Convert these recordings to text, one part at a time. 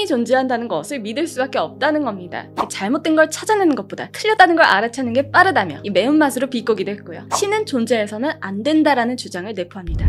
신이 존재한다는 것을 믿을 수밖에 없다는 겁니다. 잘못된 걸 찾아내는 것보다 틀렸다는 걸 알아채는 게 빠르다며 이 매운맛으로 비꼬기도 했고요. 신은 존재해서는 안 된다라는 주장을 내포합니다.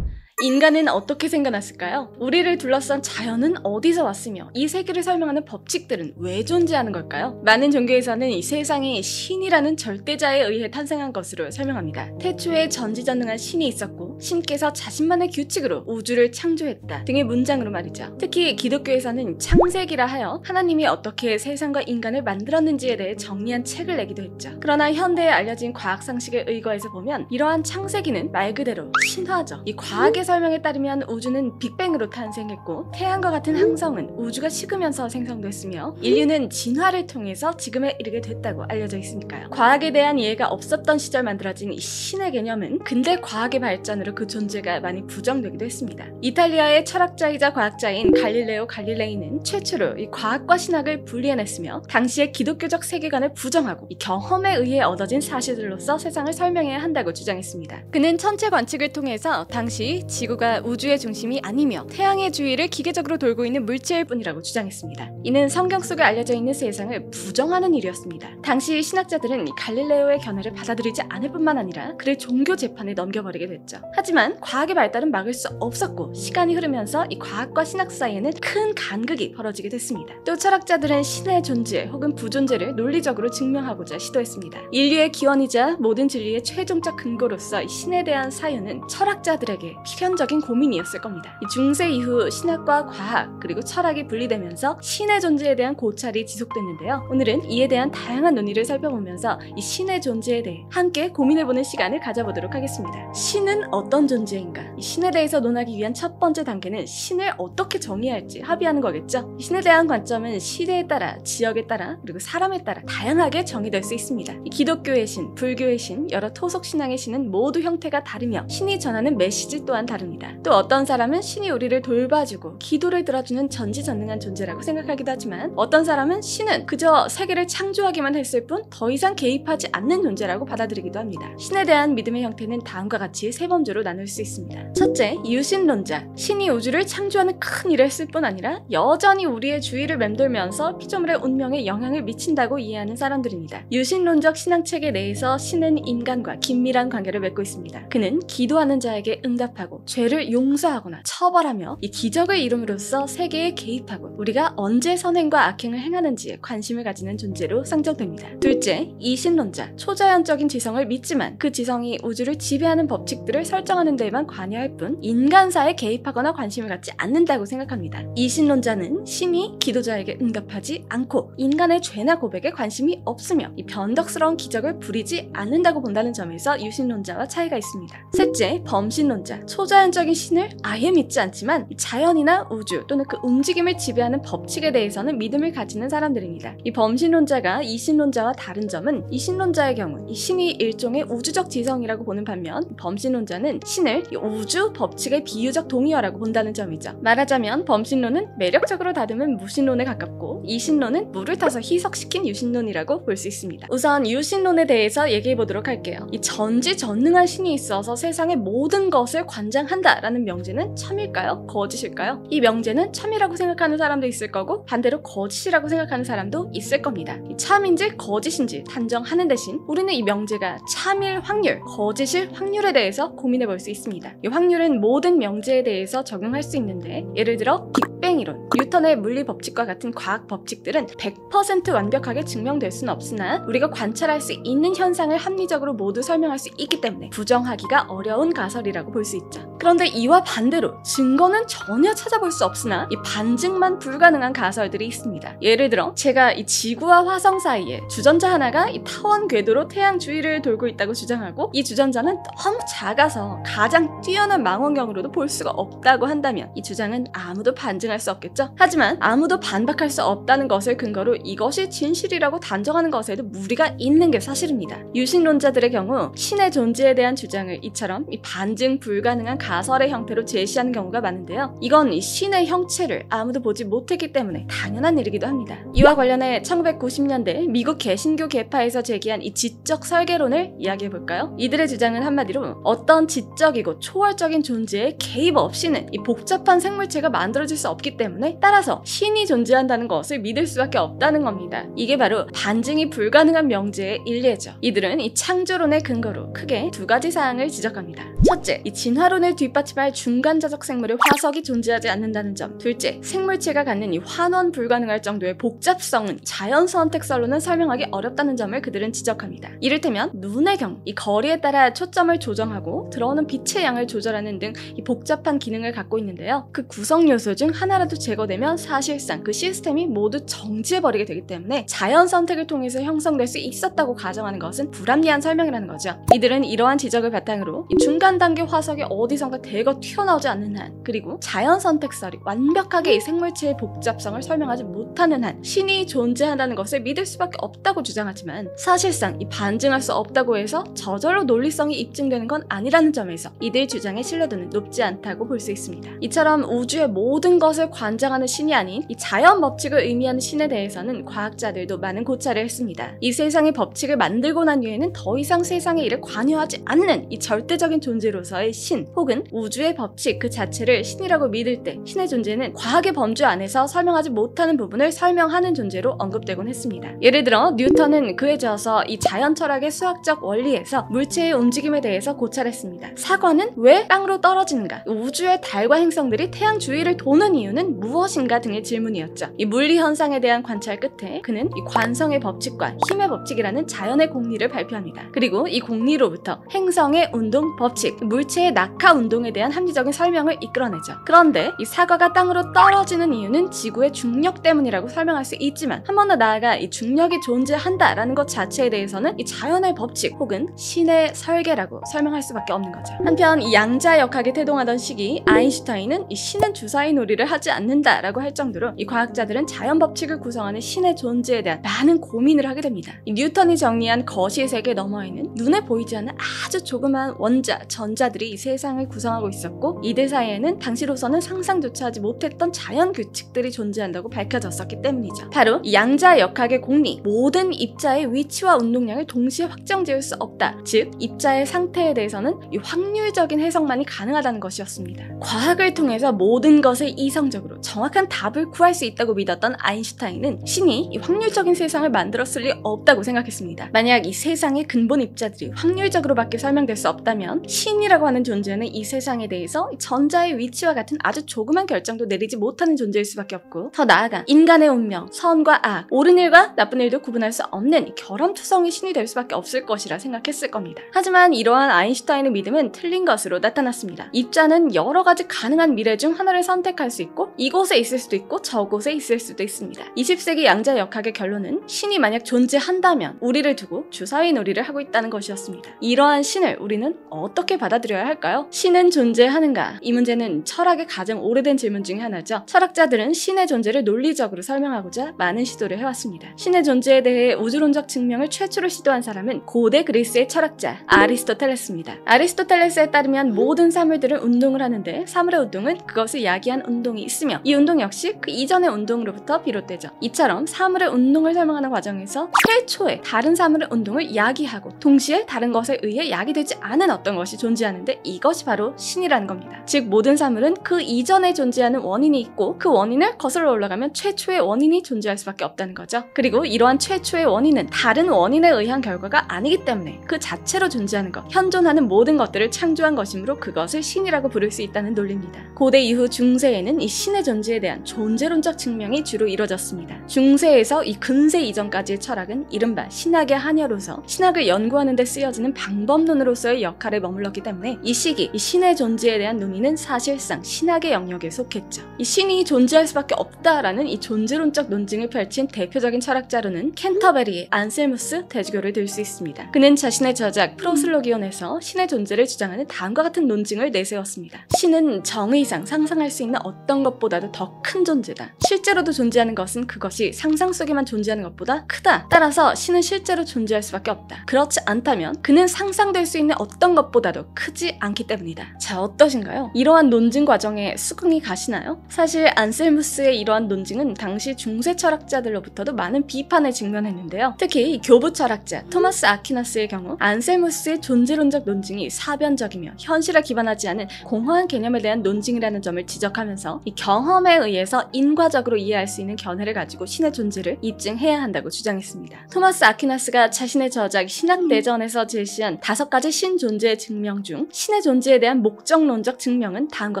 인간은 어떻게 생겨났을까요? 우리를 둘러싼 자연은 어디서 왔으며 이 세계를 설명하는 법칙들은 왜 존재하는 걸까요? 많은 종교에서는 이 세상이 신이라는 절대자에 의해 탄생한 것으로 설명합니다. 태초에 전지전능한 신이 있었고 신께서 자신만의 규칙으로 우주를 창조했다 등의 문장으로 말이죠. 특히 기독교에서는 창세기라 하여 하나님이 어떻게 세상과 인간을 만들었는지에 대해 정리한 책을 내기도 했죠. 그러나 현대에 알려진 과학 상식에 의거해서 보면 이러한 창세기는 말 그대로 신화죠. 이 과학의 설명에 따르면 우주는 빅뱅으로 탄생했고 태양과 같은 항성은 우주가 식으면서 생성됐으며 인류는 진화를 통해서 지금에 이르게 됐다고 알려져 있으니까요. 과학에 대한 이해가 없었던 시절 만들어진 이 신의 개념은 근대 과학의 발전으로 그 존재가 많이 부정되기도 했습니다. 이탈리아의 철학자이자 과학자인 갈릴레오 갈릴레이는 최초로 이 과학과 신학을 분리해냈으며 당시의 기독교적 세계관을 부정하고 이 경험에 의해 얻어진 사실들로서 세상을 설명해야 한다고 주장했습니다. 그는 천체 관측을 통해서 당시 지구가 우주의 중심이 아니며 태양의 주위를 기계적으로 돌고 있는 물체일 뿐이라고 주장했습니다. 이는 성경 속에 알려져 있는 세상을 부정하는 일이었습니다. 당시 신학자들은 이 갈릴레오의 견해를 받아들이지 않을 뿐만 아니라 그를 종교 재판에 넘겨버리게 됐죠. 하지만 과학의 발달은 막을 수 없었고 시간이 흐르면서 이 과학과 신학 사이에는 큰 간극이 벌어지게 됐습니다. 또 철학자들은 신의 존재 혹은 부존재를 논리적으로 증명하고자 시도했습니다. 인류의 기원이자 모든 진리의 최종적 근거로서 이 신에 대한 사유는 철학자들에게 필연적인 고민이었을 겁니다. 이 중세 이후 신학과 과학 그리고 철학이 분리되면서 신의 존재에 대한 고찰이 지속됐는데요. 오늘은 이에 대한 다양한 논의를 살펴보면서 이 신의 존재에 대해 함께 고민해보는 시간을 가져보도록 하겠습니다. 신은 어떤 존재인가? 이 신에 대해서 논하기 위한 첫 번째 단계는 신을 어떻게 정의할지 합의하는 거겠죠. 이 신에 대한 관점은 시대에 따라, 지역에 따라, 그리고 사람에 따라 다양하게 정의될 수 있습니다. 이 기독교의 신, 불교의 신, 여러 토속 신앙의 신은 모두 형태가 다르며 신이 전하는 메시지 또한 다릅니다. 또 어떤 사람은 신이 우리를 돌봐주고 기도를 들어주는 전지전능한 존재라고 생각하기도 하지만 어떤 사람은 신은 그저 세계를 창조하기만 했을 뿐 더 이상 개입하지 않는 존재라고 받아들이기도 합니다. 신에 대한 믿음의 형태는 다음과 같이 세 범주로 나눌 수 있습니다. 첫째, 유신론자. 신이 우주를 창조하는 큰 일을 했을 뿐 아니라 여전히 우리의 주위를 맴돌면서 피조물의 운명에 영향을 미친다고 이해하는 사람들입니다. 유신론적 신앙체계 내에서 신은 인간과 긴밀한 관계를 맺고 있습니다. 그는 기도하는 자에게 응답하고 죄를 용서하거나 처벌하며 이 기적을 이룸으로써 세계에 개입하고 우리가 언제 선행과 악행을 행하는지에 관심을 가지는 존재로 상정됩니다. 둘째, 이신론자. 초자연적인 지성을 믿지만 그 지성이 우주를 지배하는 법칙들을 설정하는 데에만 관여할 뿐 인간사에 개입하거나 관심을 갖지 않는다고 생각합니다. 이신론자는 신이 기도자에게 응답하지 않고 인간의 죄나 고백에 관심이 없으며 이 변덕스러운 기적을 부리지 않는다고 본다는 점에서 유신론자와 차이가 있습니다. 셋째, 범신론자. 초자연적인 신을 아예 믿지 않지만 자연이나 우주 또는 그 움직임을 지배하는 법칙에 대해서는 믿음을 가지는 사람들입니다. 이 범신론자가 이신론자와 다른 점은 이신론자의 경우 이 신이 일종의 우주적 지성이라고 보는 반면 범신론자는 신을 이 우주 법칙의 비유적 동의어라고 본다는 점이죠. 말하자면 범신론은 매력적으로 다듬은 무신론에 가깝고 이신론은 물을 타서 희석시킨 유신론이라고 볼 수 있습니다. 우선 유신론에 대해서 얘기해 보도록 할게요. 이 전지전능한 신이 있어서 세상의 모든 것을 관장한다 라는 명제는 참일까요? 거짓일까요? 이 명제는 참이라고 생각하는 사람도 있을 거고 반대로 거짓이라고 생각하는 사람도 있을 겁니다. 이 참인지 거짓인지 단정하는 대신 우리는 이 명제가 참일 확률, 거짓일 확률에 대해서 고민해 볼 수 있습니다. 이 확률은 모든 명제에 대해서 적용할 수 있는데 예를 들어 빅뱅 이론, 뉴턴의 물리 법칙과 같은 과학 법칙들은 100% 완벽하게 증명될 수는 없으나 우리가 관찰할 수 있는 현상을 합리적으로 모두 설명할 수 있기 때문에 부정하기가 어려운 가설이라고 볼 수 있죠. 그런데 이와 반대로 증거는 전혀 찾아볼 수 없으나 이 반증만 불가능한 가설들이 있습니다. 예를 들어 제가 이 지구와 화성 사이에 주전자 하나가 이 타원 궤도로 태양 주위를 돌고 있다고 주장하고 이 주전자는 너무 작아서 가장 뛰어난 망원경으로도 볼 수가 없다고 한다면 이 주장은 아무도 반증할 부인할 수 없겠죠. 하지만 아무도 반박할 수 없다는 것을 근거로 이것이 진실이라고 단정하는 것에도 무리가 있는 게 사실입니다. 유신론자들의 경우 신의 존재에 대한 주장을 이처럼 반증 불가능한 가설의 형태로 제시하는 경우가 많은데요. 이건 이 신의 형체를 아무도 보지 못했기 때문에 당연한 일이기도 합니다. 이와 관련해 1990년대 미국 개신교 계파에서 제기한 이 지적 설계론을 이야기해볼까요? 이들의 주장은 한마디로 어떤 지적이고 초월적인 존재의 개입 없이는 이 복잡한 생물체가 만들어질 수 없기 때문에 따라서 신이 존재한다는 것을 믿을 수밖에 없다는 겁니다. 이게 바로 반증이 불가능한 명제의 일례죠. 이들은 이 창조론의 근거로 크게 두 가지 사항을 지적합니다. 첫째, 이 진화론을 뒷받침할 중간자적 생물의 화석이 존재하지 않는다는 점. 둘째, 생물체가 갖는 이 환원 불가능할 정도의 복잡성은 자연 선택설로는 설명하기 어렵다는 점을 그들은 지적합니다. 이를테면 눈의 경우 이 거리에 따라 초점을 조정하고 들어오는 빛의 양을 조절하는 등 이 복잡한 기능을 갖고 있는데요. 그 구성 요소 중 하나라도 제거되면 사실상 그 시스템이 모두 정지해버리게 되기 때문에 자연 선택을 통해서 형성될 수 있었다고 가정하는 것은 불합리한 설명이라는 거죠. 이들은 이러한 지적을 바탕으로 이 중간 단계 화석이 어디선가 대거 튀어나오지 않는 한, 그리고 자연 선택설이 완벽하게 이 생물체의 복잡성을 설명하지 못하는 한 신이 존재한다는 것을 믿을 수밖에 없다고 주장하지만 사실상 이 반증할 수 없다고 해서 저절로 논리성이 입증되는 건 아니라는 점에서 이들 주장의 신뢰도는 높지 않다고 볼 수 있습니다. 이처럼 우주의 모든 것을 관장하는 신이 아닌 이 자연 법칙을 의미하는 신에 대해서는 과학자들도 많은 고찰을 했습니다. 이 세상의 법칙을 만들고 난 뒤에는 더 이상 세상의 일에 관여하지 않는 이 절대적인 존재로서의 신 혹은 우주의 법칙 그 자체를 신이라고 믿을 때 신의 존재는 과학의 범주 안에서 설명하지 못하는 부분을 설명하는 존재로 언급되곤 했습니다. 예를 들어 뉴턴은 그에 저어서 이 자연 철학의 수학적 원리에서 물체의 움직임에 대해서 고찰했습니다. 사과는 왜 땅으로 떨어지는가? 우주의 달과 행성들이 태양 주위를 도는 이유는 무엇인가 등의 질문이었죠. 이 물리 현상에 대한 관찰 끝에 그는 이 관성의 법칙과 힘의 법칙이라는 자연의 공리를 발표합니다. 그리고 이 공리로부터 행성의 운동 법칙, 물체의 낙하 운동에 대한 합리적인 설명을 이끌어내죠. 그런데 이 사과가 땅으로 떨어지는 이유는 지구의 중력 때문이라고 설명할 수 있지만 한 번 더 나아가 이 중력이 존재한다라는 것 자체에 대해서는 이 자연의 법칙 혹은 신의 설계라고 설명할 수밖에 없는 거죠. 한편 이 양자역학에 태동하던 시기 아인슈타인은 이 신은 주사위 놀이를 하지 않는다라고 할 정도로 이 과학자들은 자연 법칙을 구성하는 신의 존재에 대한 많은 고민을 하게 됩니다. 이 뉴턴이 정리한 거시의 세계 너머에는 눈에 보이지 않는 아주 조그마한 원자, 전자들이 이 세상을 구성하고 있었고 이들 사이에는 당시로서는 상상조차 하지 못했던 자연 규칙들이 존재한다고 밝혀졌었기 때문이죠. 바로 이 양자역학의 공리, 모든 입자의 위치와 운동량을 동시에 확정지을 수 없다. 즉 입자의 상태에 대해서는 이 확률적인 해석만이 가능하다는 것이었습니다. 과학을 통해서 모든 것을 이성적으로 정확한 답을 구할 수 있다고 믿었던 아인슈타인은 신이 이 확률적인 세상을 만들었을 리 없다고 생각했습니다. 만약 이 세상의 근본 입자들이 확률적으로밖에 설명될 수 없다면 신이라고 하는 존재는 이 세상에 대해서 전자의 위치와 같은 아주 조그만 결정도 내리지 못하는 존재일 수밖에 없고 더 나아가 인간의 운명, 선과 악, 옳은 일과 나쁜 일도 구분할 수 없는 결함투성이 신이 될 수밖에 없을 것이라 생각했을 겁니다. 하지만 이러한 아인슈타인의 믿음은 틀린 것으로 나타났습니다. 입자는 여러 가지 가능한 미래 중 하나를 선택할 수 있고 이곳에 있을 수도 있고 저곳에 있을 수도 있습니다. 20세기 양자역학의 결론은 신이 만약 존재한다면 우리를 두고 주사위 놀이를 하고 있다는 것이었습니다. 이러한 신을 우리는 어떻게 받아들여야 할까요? 신은 존재하는가? 이 문제는 철학의 가장 오래된 질문 중에 하나죠. 철학자들은 신의 존재를 논리적으로 설명하고자 많은 시도를 해왔습니다. 신의 존재에 대해 우주론적 증명을 최초로 시도한 사람은 고대 그리스의 철학자 아리스토텔레스입니다. 아리스토텔레스에 따르면 모든 사물들은 운동을 하는데 사물의 운동은 그것을 야기한 운동이 있으며 이 운동 역시 그 이전의 운동으로부터 비롯되죠. 이처럼 사물의 운동을 설명하는 과정에서 최초의 다른 사물의 운동을 야기하고 동시에 다른 것에 의해 야기되지 않은 어떤 것이 존재하는데 이것이 바로 신이라는 겁니다. 즉 모든 사물은 그 이전에 존재하는 원인이 있고 그 원인을 거슬러 올라가면 최초의 원인이 존재할 수밖에 없다는 거죠. 그리고 이러한 최초의 원인은 다른 원인에 의한 결과가 아니기 때문에 그 자체로 존재하는 것, 현존하는 모든 것들을 창조한 것이므로 그것을 신이라고 부를 수 있다는 논리입니다. 고대 이후 중세에는 이 신의 존재에 대한 존재론적 증명이 주로 이뤄졌습니다. 중세에서 이 근세 이전까지의 철학은 이른바 신학의 한여로서 신학을 연구하는 데 쓰여지는 방법론으로서의 역할에 머물렀기 때문에 이 시기 이 신의 존재에 대한 논의는 사실상 신학의 영역에 속했죠. 이 신이 존재할 수밖에 없다라는 이 존재론적 논증을 펼친 대표적인 철학자로는 캔터베리의 안셀무스 대주교를 들 수 있습니다. 그는 자신의 저작 프로슬로기온에서 신의 존재를 주장하는 다음과 같은 논증을 내세웠습니다. 신은 정의상 상상할 수 있는 어떤 것보다도 더 큰 존재다. 실제로도 존재하는 것은 그것이 상상 속에만 존재하는 것보다 크다. 따라서 신은 실제로 존재할 수밖에 없다. 그렇지 않다면 그는 상상될 수 있는 어떤 것보다도 크지 않기 때문이다. 자, 어떠신가요? 이러한 논증 과정에 수긍이 가시나요? 사실 안셀무스의 이러한 논증은 당시 중세 철학자들로부터도 많은 비판에 직면했는데요. 특히 교부 철학자 토마스 아퀴나스의 경우 안셀무스의 존재론적 논증이 사변적이며 현실에 기반하지 않은 공허한 개념에 대한 논증이라는 점을 지적하면서 이 경험에 의해서 인과적으로 이해할 수 있는 견해를 가지고 신의 존재를 입증해야 한다고 주장했습니다. 토마스 아퀴나스가 자신의 저작 신학대전에서 제시한 5가지 신 존재의 증명 중 신의 존재에 대한 목적론적 증명은 다음과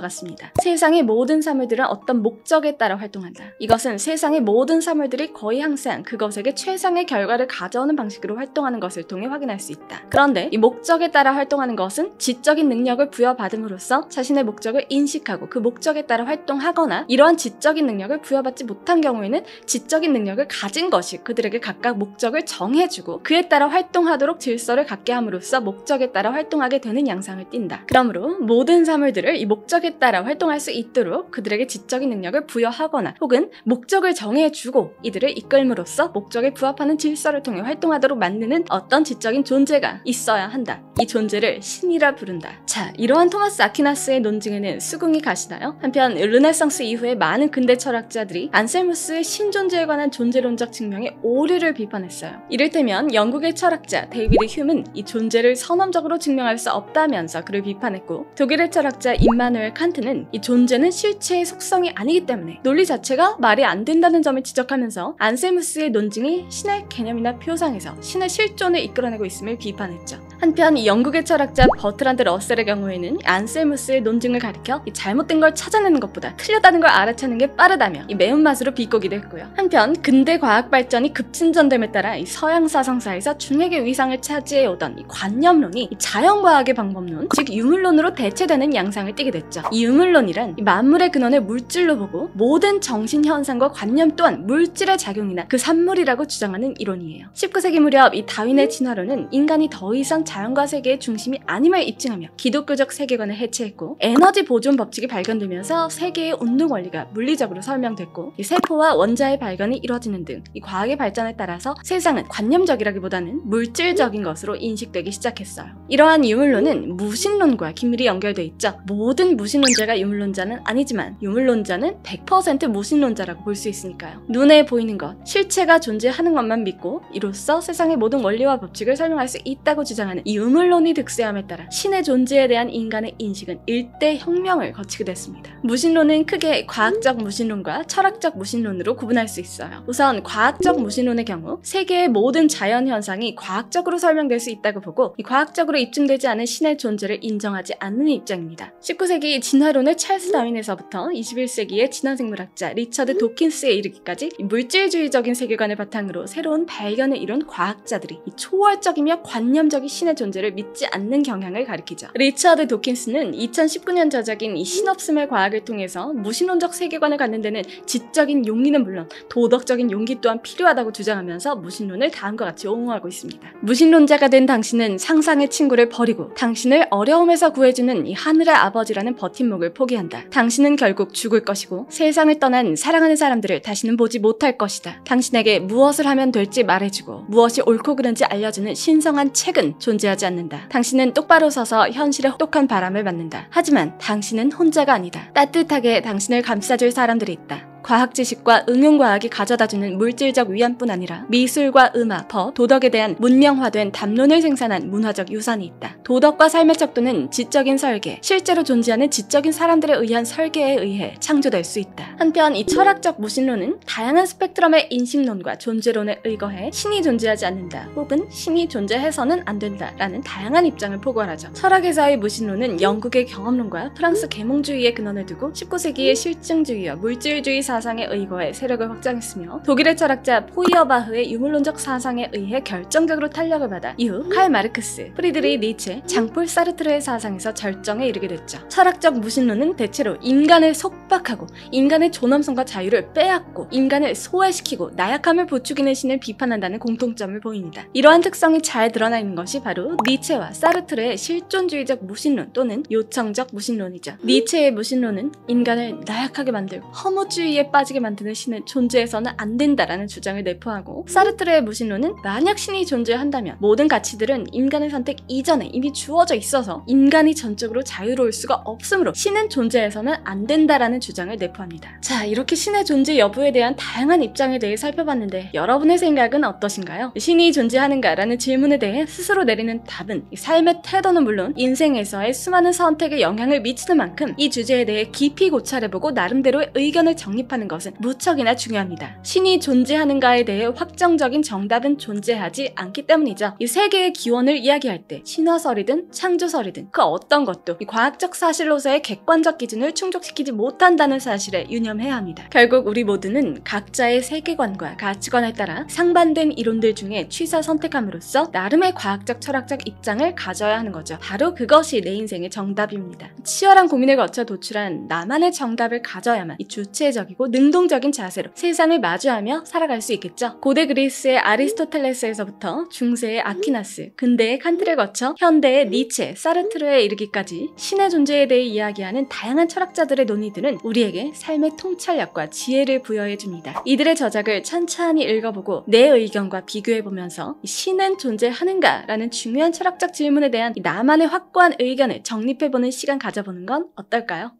같습니다. 세상의 모든 사물들은 어떤 목적에 따라 활동한다. 이것은 세상의 모든 사물들이 거의 항상 그것에게 최상의 결과를 가져오는 방식으로 활동하는 것을 통해 확인할 수 있다. 그런데 이 목적에 따라 활동하는 것은 지적인 능력을 부여받음으로써 자신의 목적을 인식하고 그 목적에 따라 활동하거나 이러한 지적인 능력을 부여받지 못한 경우에는 지적인 능력을 가진 것이 그들에게 각각 목적을 정해주고 그에 따라 활동하도록 질서를 갖게 함으로써 목적에 따라 활동하게 되는 양상을 띈다. 그러므로 모든 사물들을 이 목적에 따라 활동할 수 있도록 그들에게 지적인 능력을 부여하거나 혹은 목적을 정해주고 이들을 이끌므로써 목적에 부합하는 질서를 통해 활동하도록 만드는 어떤 지적인 존재가 있어야 한다. 이 존재를 신이라 부른다. 자, 이러한 토마스 아퀴나스의 논증에는 수긍이 가시나요? 한편 르네상스 이후에 많은 근대 철학자들이 안셀무스의 신존재에 관한 존재론적 증명의 오류를 비판했어요. 이를테면 영국의 철학자 데이비드 휴먼은 이 존재를 선언적으로 증명할 수 없다면서 그를 비판했고, 독일의 철학자 임마누엘 칸트는 이 존재는 실체의 속성이 아니기 때문에 논리 자체가 말이 안 된다는 점을 지적하면서 안셀무스의 논증이 신의 개념이나 표상에서 신의 실존을 이끌어내고 있음을 비판했죠. 한편 영국의 철학자 버트란드 러셀의 경우에는 안셀무스의 논증을 가리켜 이 잘못된 걸 찾아내는 것보다 틀렸다는 걸 알아채는 게 빠르다며 이 매운맛으로 비꼬기도 했고요. 한편 근대 과학 발전이 급진전됨에 따라 이 서양 사상사에서 중핵의 위상을 차지해오던 이 관념론이 이 자연과학의 방법론, 즉 유물론으로 대체되는 양상을 띠게 됐죠. 이 유물론이란 이 만물의 근원을 물질로 보고 모든 정신현상과 관념 또한 물질의 작용이나 그 산물이라고 주장하는 이론이에요. 19세기 무렵 이 다윈의 진화론은 인간이 더 이상 자연과 세계의 중심이 아님을 입증하며 기독교적 세계관을 해체했고, 에너지 보존 법칙이 발견되면서 세계의 운동 원리가 물리적으로 설명됐고, 이 세포와 원자의 발견이 이루어지는 등 이 과학의 발전에 따라서 세상은 관념적이라기보다는 물질적인 것으로 인식되기 시작했어요. 이러한 유물론은 무신론과 긴밀히 연결돼 있죠. 모든 무신론자가 유물론자는 아니지만 유물론자는 100% 무신론자라고 볼 수 있으니까요. 눈에 보이는 것, 실체가 존재하는 것만 믿고 이로써 세상의 모든 원리와 법칙을 설명할 수 있다고 주장하는 이 유물론이 득세함에 따라 신의 존재에 대한 인간의 인식은 일대 혁명을 거치게 됐습니다. 무신론은 크게 과학적 무신론과 철학적 무신론으로 구분할 수 있어요. 우선 과학적 무신론의 경우 세계의 모든 자연 현상이 과학적으로 설명될 수 있다고 보고, 이 과학적으로 입증되지 않은 신의 존재를 인정하지 않는 입장입니다. 19세기 진화론의 찰스 다윈에서부터 21세기의 진화생물학자 리처드 도킨스에 이르기까지 물질주의적인 세계관을 바탕으로 새로운 발견을 이룬 과학자들이 이 초월적이며 관념적인 신의 존재를 믿지 않는 경향을 가리키죠. 리처드 도킨스는 2019년 저작인 이 신없음의 과학을 통해서 무신론적 세계관을 갖는 데는 지적인 용기는 물론 도덕적인 용기 또한 필요하다고 주장하면서 무신론을 다음과 같이 옹호하고 있습니다. 무신론자가 된 당신은 상상의 친구를 버리고 당신을 어려움에서 구해주는 이 하늘의 아버지라는 버팀목을 포기한다. 당신은 결국 죽을 것이고 세상을 떠난 사랑하는 사람들을 다시는 보지 못할 것이다. 당신에게 무엇을 하면 될지 말해주고 무엇이 옳고 그른지 알려주는 신성한 책은 존재하지 않는다. 당신은 똑바로 서서 현실의 혹독한 바람을 맞는다. 하지만 당신은 혼자가 아니다. 따뜻하게 당신을 감싸줄 사람들이 있다. 과학 지식과 응용과학이 가져다주는 물질적 위안뿐 아니라 미술과 음악, 법, 도덕에 대한 문명화된 담론을 생산한 문화적 유산이 있다. 도덕과 삶의 척도는 지적인 설계, 실제로 존재하는 지적인 사람들에 의한 설계에 의해 창조될 수 있다. 한편 이 철학적 무신론은 다양한 스펙트럼의 인식론과 존재론에 의거해 신이 존재하지 않는다, 혹은 신이 존재해서는 안 된다 라는 다양한 입장을 포괄하죠. 철학에서의 무신론은 영국의 경험론과 프랑스 계몽주의의 근원을 두고 19세기의 실증주의와 물질주의 사상을 사상에 의거해 세력을 확장했으며 독일의 철학자 포이어바흐의 유물론적 사상에 의해 결정적으로 탄력을 받아 이후 칼 마르크스, 프리드리히 니체, 장폴 사르트르의 사상에서 절정에 이르게 됐죠. 철학적 무신론은 대체로 인간을 속박하고 인간의 존엄성과 자유를 빼앗고 인간을 소외시키고 나약함을 부추기는 신을 비판한다는 공통점을 보입니다. 이러한 특성이 잘 드러나 있는 것이 바로 니체와 사르트르의 실존주의적 무신론 또는 요청적 무신론이죠. 니체의 무신론은 인간을 나약하게 만들고 허무주의에 빠지게 만드는 신은 존재해서는 안 된다라는 주장을 내포하고, 사르트르의 무신론은 만약 신이 존재한다면 모든 가치들은 인간의 선택 이전에 이미 주어져 있어서 인간이 전적으로 자유로울 수가 없으므로 신은 존재해서는 안 된다라는 주장을 내포합니다. 자, 이렇게 신의 존재 여부에 대한 다양한 입장에 대해 살펴봤는데 여러분의 생각은 어떠신가요? 신이 존재하는가라는 질문에 대해 스스로 내리는 답은 삶의 태도는 물론 인생에서의 수많은 선택에 영향을 미치는 만큼 이 주제에 대해 깊이 고찰해보고 나름대로의 의견을 정립하는 것은 무척이나 중요합니다. 신이 존재하는가에 대해 확정적인 정답은 존재하지 않기 때문이죠. 이 세계의 기원을 이야기할 때 신화설이든 창조설이든 그 어떤 것도 이 과학적 사실로서의 객관적 기준을 충족시키지 못한다는 사실에 유념해야 합니다. 결국 우리 모두는 각자의 세계관과 가치관에 따라 상반된 이론들 중에 취사 선택함으로써 나름의 과학적 철학적 입장을 가져야 하는 거죠. 바로 그것이 내 인생의 정답입니다. 치열한 고민을 거쳐 도출한 나만의 정답을 가져야만 이 주체적이고 능동적인 자세로 세상을 마주하며 살아갈 수 있겠죠. 고대 그리스의 아리스토텔레스에서부터 중세의 아퀴나스, 근대의 칸트를 거쳐 현대의 니체, 사르트르에 이르기까지 신의 존재에 대해 이야기하는 다양한 철학자들의 논의들은 우리에게 삶의 통찰력과 지혜를 부여해줍니다. 이들의 저작을 찬찬히 읽어보고 내 의견과 비교해보면서 신은 존재하는가? 라는 중요한 철학적 질문에 대한 나만의 확고한 의견을 정립해보는 시간 가져보는 건 어떨까요?